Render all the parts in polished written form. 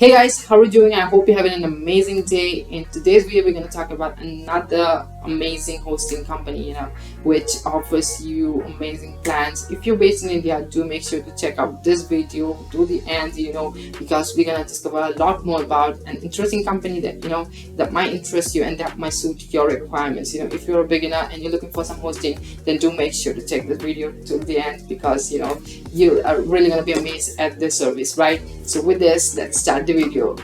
Hey guys, how are you doing? I hope you're having an amazing day. In today's video, we're going to talk about another amazing hosting company, which offers you amazing plans. If you're based in India, do make sure to check out this video to the end, because we're going to discover a lot more about an interesting company that, that might interest you and that might suit your requirements. If you're a beginner and you're looking for some hosting, then do make sure to check this video to the end because, you are really going to be amazed at this service, right? So with this, let's start the video.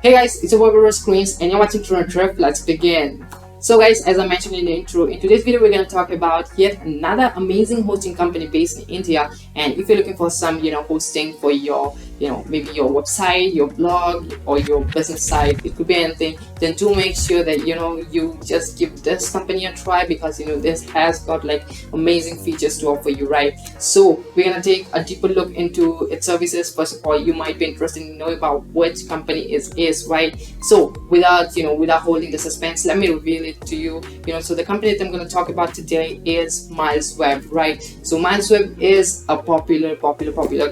Hey guys, it's your boy Screens and you're watching Toronto Trip. Let's begin. So guys, as I mentioned in the intro, in today's video we're going to talk about yet another amazing hosting company based in India. And if you're looking for some hosting for your maybe your website, your blog, or your business site, it could be anything, then do make sure that you just give this company a try because this has got like amazing features to offer you, right? So we're gonna take a deeper look into its services. First of all, you might be interested in knowing about which company is right. So without holding the suspense, let me reveal it to you. So the company that I'm going to talk about today is MilesWeb, right? So MilesWeb is a popular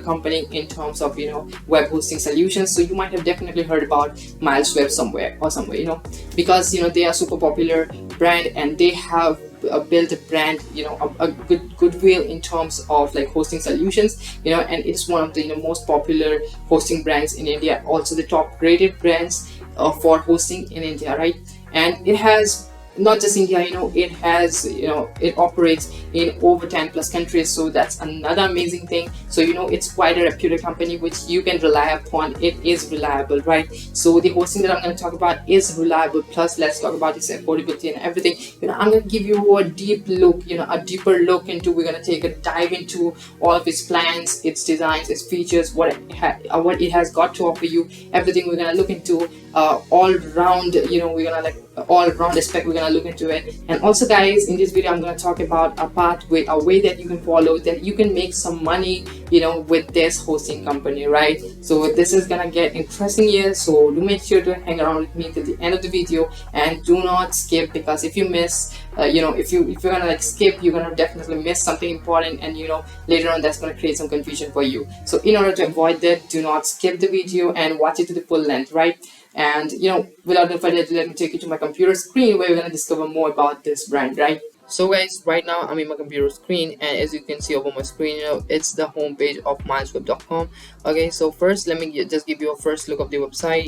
company in terms of web hosting solutions. So you might have definitely heard about MilesWeb somewhere, because they are super popular brand and they have built a brand, a goodwill in terms of like hosting solutions, and it's one of the most popular hosting brands in India, also the top rated brands for hosting in India, right? And it has not just India, it has, it operates in over 10 plus countries. So that's another amazing thing. So, it's quite a reputed company which you can rely upon. It is reliable, right? So the hosting that I'm going to talk about is reliable. Plus, let's talk about its affordability and everything. I'm going to give you a deep look, a deeper look into, we're going to take a dive into all of its plans, its designs, its features, what it has got to offer you, everything we're going to look into all round, we're going to like all round aspect, we're going to look into it. And also guys, in this video I'm going to talk about a pathway, a way that you can follow that you can make some money with this hosting company, right? So this is gonna get interesting here, so do make sure to hang around with me till the end of the video and do not skip, because if you miss if you're gonna like skip, you're gonna definitely miss something important, and later on that's gonna create some confusion for you. So in order to avoid that, do not skip the video and watch it to the full length, right? And without further ado, let me take you to my computer screen where we're going to discover more about this brand, right? So guys, right now I'm in my computer screen, and as you can see over my screen, it's the homepage of milesweb.com. Okay, so first let me just give you a first look of the website.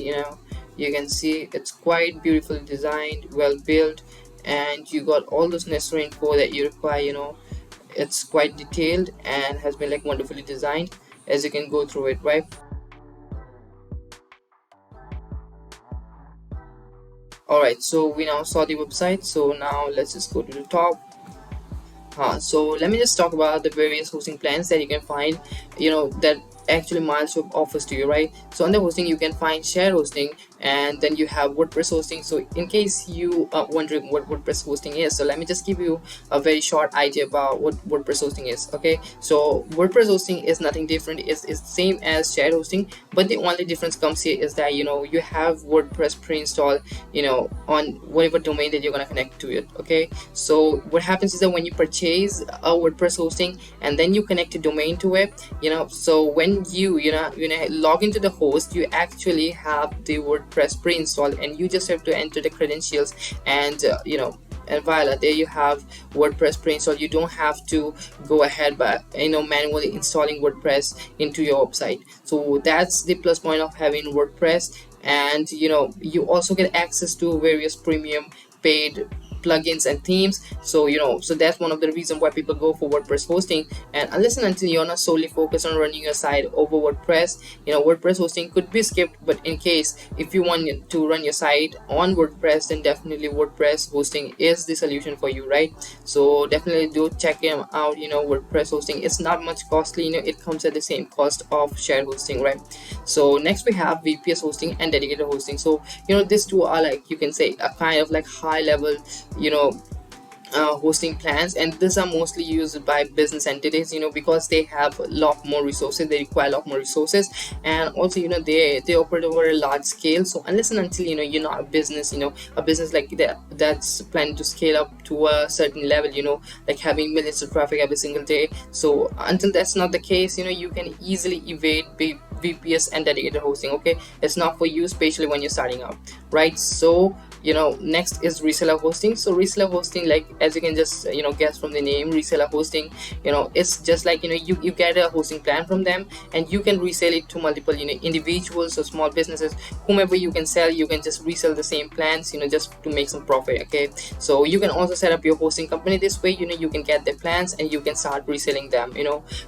You can see it's quite beautifully designed, well built, and you got all those necessary info that you require. It's quite detailed and has been like wonderfully designed, as you can go through it, right? Alright, so we now saw the website, so now let's just go to the top. So let me just talk about the various hosting plans that you can find, that actually MilesWeb offers to you, right? So under hosting you can find share hosting, and then you have WordPress hosting. So in case you are wondering what WordPress hosting is, so let me just give you a very short idea about what WordPress hosting is. Okay, so WordPress hosting is nothing different, it's the same as shared hosting, but the only difference comes here is that you have WordPress pre-installed on whatever domain that you're going to connect to it. Okay, so what happens is that when you purchase a WordPress hosting and then you connect a domain to it, so when you log into the host, you actually have the WordPress pre-installed, and you just have to enter the credentials, and and voila, there you have WordPress pre-installed. You don't have to go ahead by manually installing WordPress into your website. So that's the plus point of having WordPress. And you also get access to various premium paid plugins and themes. So so that's one of the reasons why people go for WordPress hosting. And unless and until you're not solely focused on running your site over WordPress, WordPress hosting could be skipped. But in case if you want to run your site on WordPress, then definitely WordPress hosting is the solution for you, right? So definitely do check them out. WordPress hosting is not much costly, it comes at the same cost of shared hosting, right? So next we have VPS hosting and dedicated hosting. So these two are like, you can say, a kind of like high level hosting plans, and these are mostly used by business entities, because they have a lot more resources, they require a lot more resources, and also they operate over a large scale. So unless and until you're not a business, a business like that that's planning to scale up to a certain level, like having millions of traffic every single day. So until that's not the case, you can easily evade VPS and dedicated hosting. Okay, it's not for you, especially when you're starting out, right? So next is reseller hosting. So reseller hosting, like as you can just guess from the name, reseller hosting, it's just like you get a hosting plan from them, and you can resell it to multiple individuals or small businesses, whomever you can sell. You can just resell the same plans, just to make some profit. Okay, so you can also set up your hosting company this way. You can get their plans and you can start reselling them,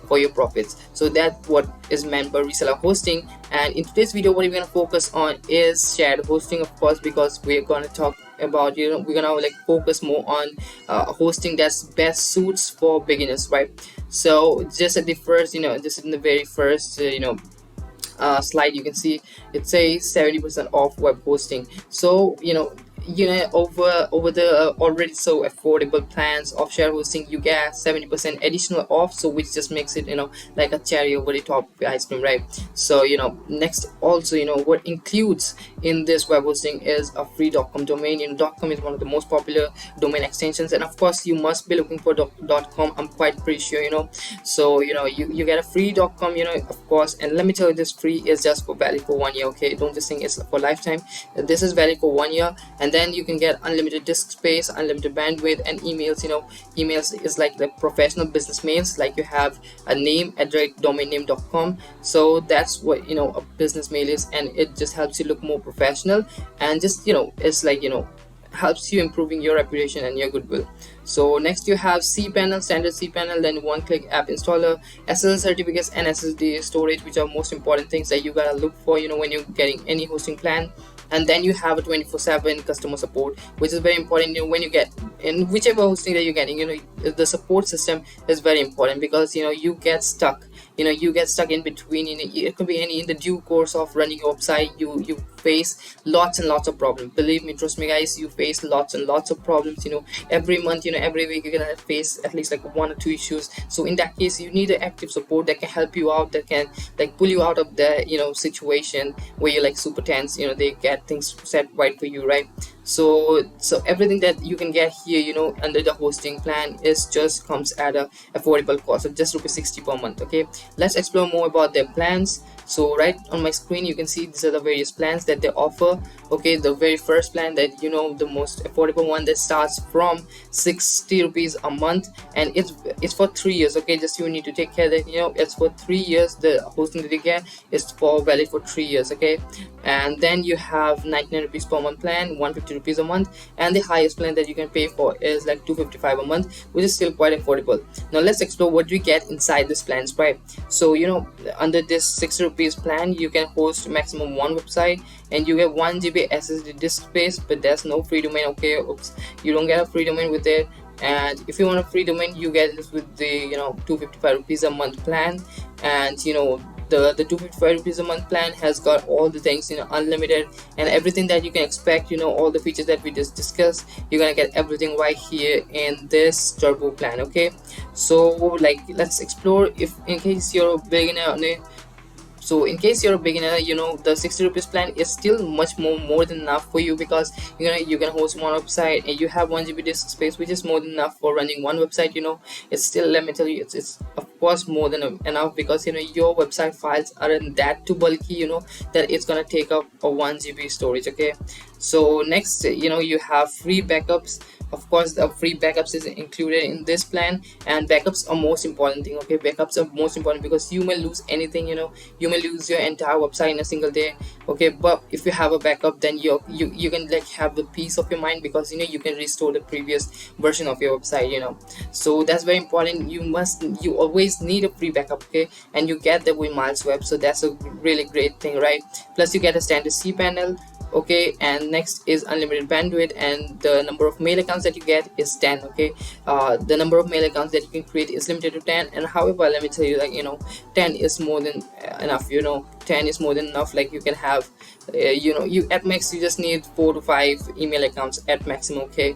for your profits. So that's what is meant by reseller hosting. And in today's video, what we're going to focus on is shared hosting, of course, because we're going to talk about we're gonna like focus more on hosting that's best suits for beginners, right? So just at the first, just in the very first slide, you can see it says 70% off web hosting. So over the already so affordable plans of share hosting, you get 70% additional off, so which just makes it like a cherry over the top ice cream, right? So next also, what includes in this web hosting is a free .com domain. .com is one of the most popular domain extensions, and of course you must be looking for .com. I'm quite pretty sure, so you get a free .com, of course. And let me tell you, this free is just for valid for 1 year. Okay, don't just think it's for lifetime. This is valid for 1 year, and then you can get unlimited disk space, unlimited bandwidth, and emails. Emails is like the professional business mails, like you have a name at domainname.com. so that's what a business mail is, and it just helps you look more professional, and just it's like helps you improving your reputation and your goodwill. So next you have cPanel, standard cPanel, then one-click app installer, SSL certificates, and SSD storage, which are most important things that you gotta look for when you're getting any hosting plan. And then you have a 24/7 customer support, which is very important. When you get in whichever hosting that you're getting, the support system is very important, because you get stuck in between. It could be in the due course of running your website, you face lots and lots of problems. Believe me, trust me guys, you face lots and lots of problems. Every month, every week, you're gonna face at least like 1 or 2 issues. So in that case, you need an active support that can help you out, that can like pull you out of the situation where you're like super tense. They get things set right for you, right? So everything that you can get here, under the hosting plan is just comes at a affordable cost of just ₹60 per month. Okay, let's explore more about their plans. So right on my screen, you can see these are the various plans that they offer. Okay, the very first plan, that the most affordable one, that starts from ₹60 a month, and it's for 3 years. Okay, just you need to take care that it's for 3 years. The hosting that you get is for valid for 3 years. Okay, and then you have ₹99 per month plan, ₹150 a month, and the highest plan that you can pay for is like $255 a month, which is still quite affordable. Now let's explore what we get inside this plans, right? So under this ₹60 plan, you can host maximum 1 website, and you get 1 GB SSD disk space, but there's no free domain. Okay, oops, you don't get a free domain with it. And if you want a free domain, you get this with the ₹255 a month plan. And the ₹255 a month plan has got all the things, unlimited, and everything that you can expect, all the features that we just discussed. You're gonna get everything right here in this turbo plan. Okay, so like let's explore. If in case you're a beginner, so in case you're a beginner, the ₹60 plan is still much more than enough for you, because you can host 1 website and you have 1 GB disk space, which is more than enough for running 1 website. It's still, let me tell you, it's of course more than enough, because your website files aren't that too bulky, that it's gonna take up a 1 GB storage. Okay, so next, you have free backups. Of course, the free backups is included in this plan, and backups are most important thing. Okay, backups are most important, because you may lose anything. You may lose your entire website in a single day. Okay, but if you have a backup, then you can like have the peace of your mind, because you can restore the previous version of your website. So that's very important. You always need a free backup. Okay, and you get that with MilesWeb, so that's a really great thing, right? Plus you get a standard cPanel. Okay, and next is unlimited bandwidth, and the number of mail accounts that you get is 10. Okay, the number of mail accounts that you can create is limited to 10, and however, let me tell you, like 10 is more than enough. 10 is more than enough. Like you can have you at max you just need 4 to 5 email accounts at maximum. Okay,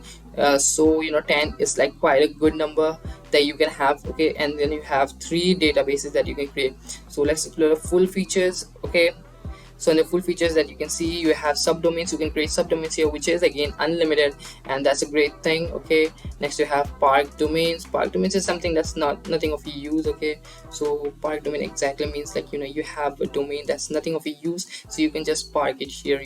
so 10 is like quite a good number that you can have. Okay, and then you have 3 databases that you can create. So let's explore the full features. Okay, so in the full features that you can see, you have subdomains. You can create subdomains here, which is again unlimited, and that's a great thing. Okay, next you have park domains. Park domains is something that's nothing of a use. Okay, so park domain exactly means like you have a domain that's nothing of a use, so you can just park it here.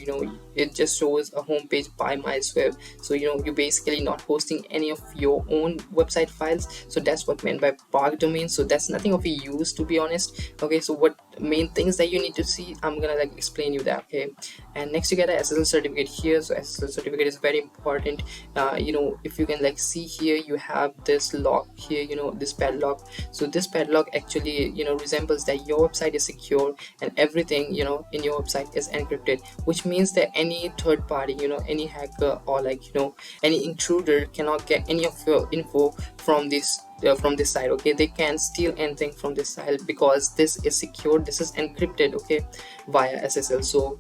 It just shows a home page by MilesWeb. So you're basically not hosting any of your own website files. So that's what meant by park domain. So that's nothing of a use, to be honest. Okay, so what main things that you need to see, I'm gonna like explain you that. Okay, and next you get an SSL certificate here. So SSL certificate is very important. If you can like see here, you have this lock here, this padlock. So this padlock actually resembles that your website is secure and everything in your website is encrypted, which means that any third party, any hacker or like any intruder cannot get any of your info from this site. Okay, they can't steal anything from this site because this is secure, this is encrypted, okay, via SSL. So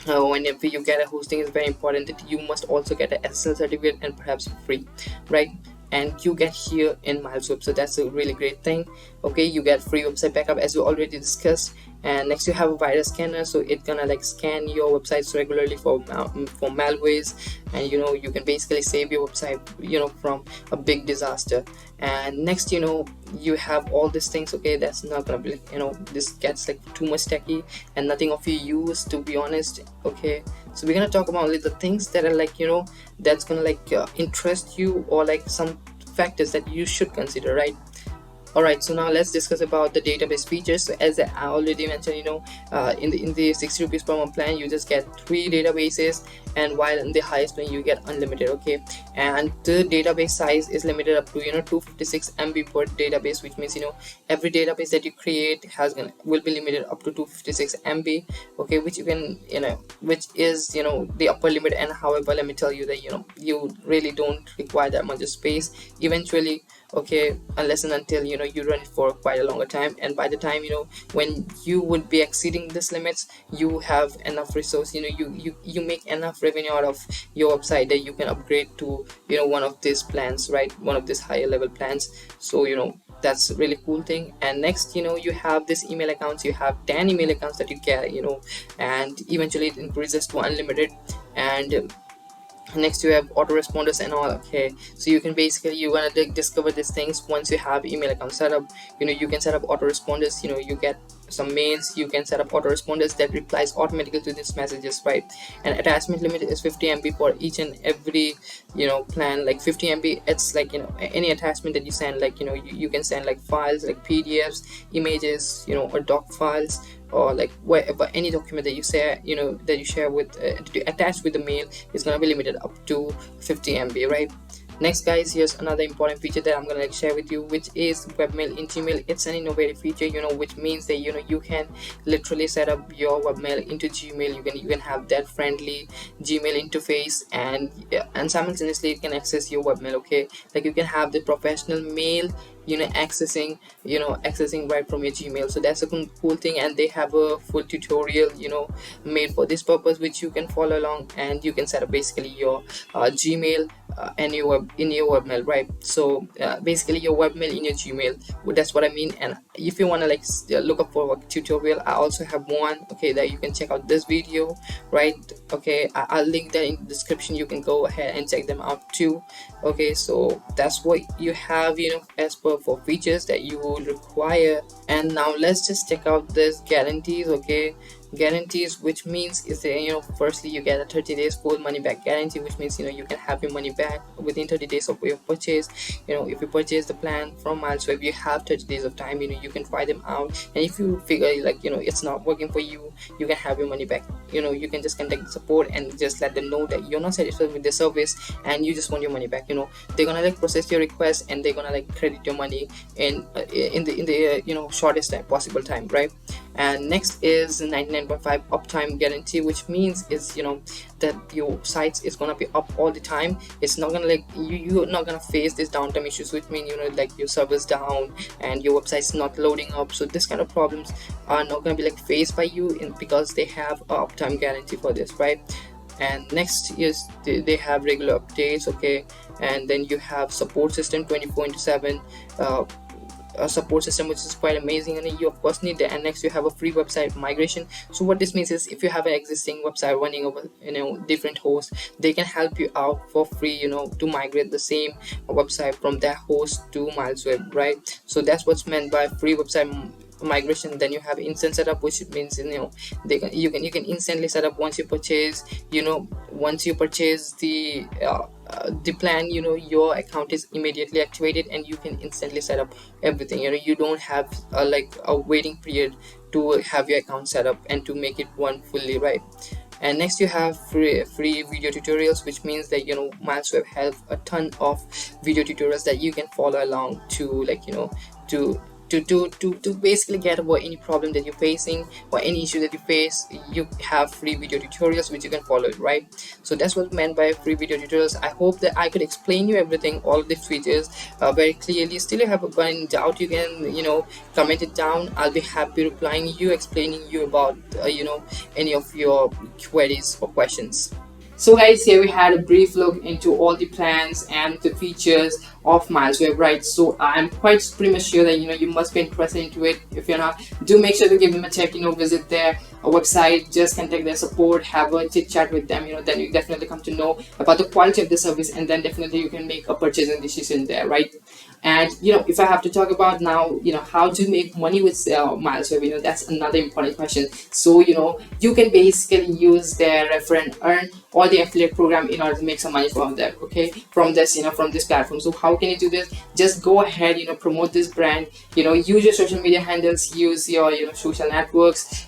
whenever you get a hosting, it's very important that you must also get an SSL certificate, and perhaps free, right? And you get here in MilesWeb, so that's a really great thing. Okay, you get free website backup as we already discussed. And next you have a virus scanner, so it's gonna like scan your websites regularly for malwares, and you can basically save your website from a big disaster. And next you have all these things. Okay, that's not gonna be this gets like too much techy and nothing of your use, to be honest. Okay, so we're gonna talk about the things that are like that's gonna like interest you, or like some factors that you should consider, right? Alright, so now let's discuss about the database features. So as I already mentioned, in the 60 rupees per month plan, you just get 3 databases, and while in the highest plan you get unlimited. Okay, and the database size is limited up to 256 MB per database, which means every database that you create will be limited up to 256 MB. Okay, which you can which is the upper limit. And however, let me tell you that you really don't require that much space eventually. Okay, unless and until you run it for quite a longer time, and by the time when you would be exceeding this limits, you have enough resource, you make enough revenue out of your website that you can upgrade to one of these plans, right? One of these higher level plans. So that's a really cool thing. And next you have this email accounts. You have 10 email accounts that you get, and eventually it increases to unlimited. And next you have autoresponders and all. Okay, so you can basically you're gonna discover these things once you have email account set up. You can set up autoresponders. You get some mails, you can set up autoresponders that replies automatically to these messages, right? And attachment limit is 50 MB for each and every plan. Like 50 MB, it's like any attachment that you send, like you can send like files like PDFs, images, or doc files, or like whatever, any document that you share that you share with attached with the mail is going to be limited up to 50 MB, right? Next guys, here's another important feature that I'm gonna like share with you, which is webmail in Gmail. It's an innovative feature, which means that you can literally set up your webmail into Gmail. You can have that friendly Gmail interface, and simultaneously it can access your webmail. Okay, like you can have the professional mail accessing right from your Gmail. So that's a cool thing, and they have a full tutorial made for this purpose, which you can follow along, and you can set up basically your Gmail and your webmail, right? So basically your webmail in your Gmail, that's what I mean. And if you want to like look up for a tutorial, I also have one, okay, that you can check out this video, right? Okay, I'll link that in the description. You can go ahead and check them out too. Okay, so that's what you have as per for features that you will require. And now let's just check out this guarantees. Okay, guarantees, which means is that firstly you get a 30 days full money back guarantee, which means you can have your money back within 30 days of your purchase. If you purchase the plan from MilesWeb, you have 30 days of time. You can try them out, and if you figure like it's not working for you, you can have your money back you can just contact the support and just let them know that you're not satisfied with the service and you just want your money back. They're gonna like process your request and they're gonna like credit your money in the shortest possible time, right? And next is 99.5 uptime guarantee, which means is that your site is gonna be up all the time. It's not gonna like you're not gonna face this downtime issues, which mean like your server's down and your website's not loading up. So this kind of problems are not gonna be like faced by you because they have a uptime guarantee for this, right? And next is they have regular updates, okay? And then you have support system 24/7, a support system, which is quite amazing, and you of course need that. And next you have a free website migration. So what this means is if you have an existing website running over different hosts, they can help you out for free to migrate the same website from that host to MilesWeb, right? So that's what's meant by free website migration. Then you have instant setup, which means you can instantly set up once you purchase the plan. Your account is immediately activated and you can instantly set up everything. You don't have like a waiting period to have your account set up and to make it run fully, right? And next you have free video tutorials, which means that MilesWeb have a ton of video tutorials that you can follow along to to basically get over any problem that you're facing or any issue that you face. You have free video tutorials which you can follow, right? So that's what's meant by free video tutorials. I hope that I could explain you everything, all of the features very clearly. Still you have any doubt, you can comment it down. I'll be happy replying you, explaining you about any of your queries or questions. So guys, here we had a brief look into all the plans and the features of MilesWeb, right? So I'm quite pretty much sure that you must be interested into it. If you're not, do make sure to give them a check, visit their website, just contact their support, have a chit chat with them, then you definitely come to know about the quality of the service, and then definitely you can make a purchasing decision there, right? And if I have to talk about now how to make money with MilesWeb, that's another important question. So you can basically use their refer and earn or the affiliate program in order to make some money from them, okay, from this platform. So how can you do this? Just go ahead, promote this brand, use your social media handles, use your social networks,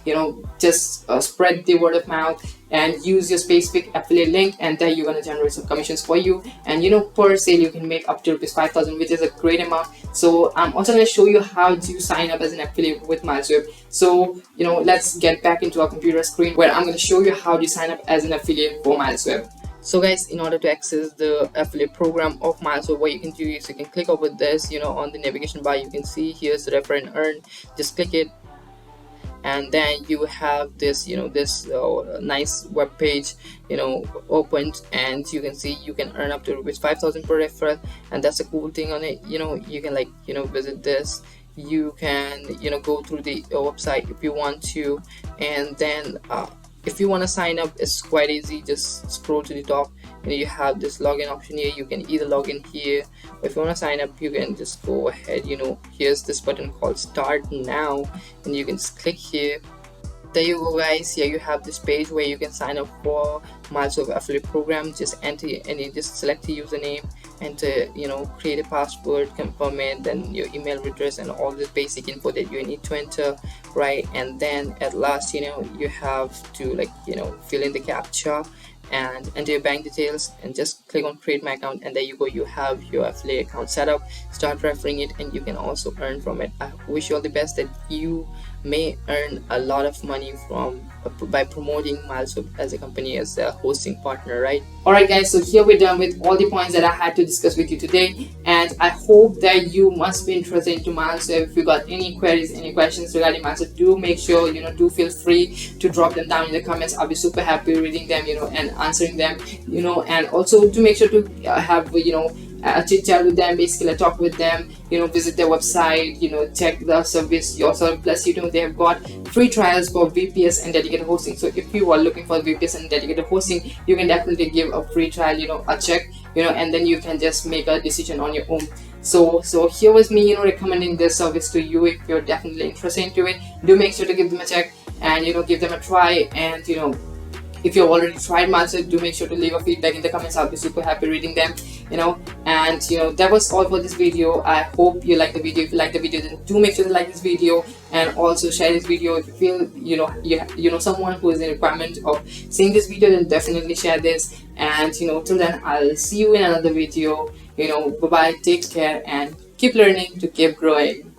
just spread the word of mouth and use your specific affiliate link, and then you're going to generate some commissions for you. And per sale you can make up to ₹5,000, which is a great amount. So I'm also going to show you how to sign up as an affiliate with MilesWeb. So let's get back into our computer screen where I'm going to show you how to sign up as an affiliate for MilesWeb. So guys, in order to access the affiliate program of MilesWeb, what you can do is you can click over this, on the navigation bar. You can see here's the refer and earn. Just click it, and then you have this nice web page opened, and you can see you can earn up to ₹5,000 per referral. And that's a cool thing on it. You can visit this. You can go through the website if you want to, and then if you want to sign up, it's quite easy. Just scroll to the top and you have this login option here. You can either log in here, or if you want to sign up, you can just go ahead. Here's this button called Start Now, and you can just click here. There you go guys. Here you have this page where you can sign up for MilesWeb affiliate program. Just enter just select the username, enter create a password, confirm it, then your email address and all the basic info that you need to enter, right? And then at last you have to fill in the captcha and enter your bank details, and just click on create my account, and there you go. You have your affiliate account set up. Start referring it, and you can also earn from it. I wish you all the best, that you may earn a lot of money by promoting MilesWeb as a company, as a hosting partner, right? Alright guys, so here we're done with all the points that I had to discuss with you today, and I hope that you must be interested into MilesWeb. If you got any queries, any questions regarding MilesWeb, do make sure do feel free to drop them down in the comments. I'll be super happy reading them and answering them, and also to make sure to have chit chat with them, basically talk with them, visit their website, check the service yourself. Plus they have got free trials for VPS and dedicated hosting. So if you are looking for VPS and dedicated hosting, you can definitely give a free trial, a check, and then you can just make a decision on your own. So here was me recommending this service to you. If you're definitely interested into it, do make sure to give them a check and give them a try. And if you've already tried MilesWeb, do make sure to leave a feedback in the comments. I'll be super happy reading them, and And that was all for this video. I hope you like the video. If you like the video, then do make sure to like this video, and also share this video. If you feel you know someone who is in requirement of seeing this video, then definitely share this. And till then, I'll see you in another video. Bye bye, take care, and keep learning to keep growing.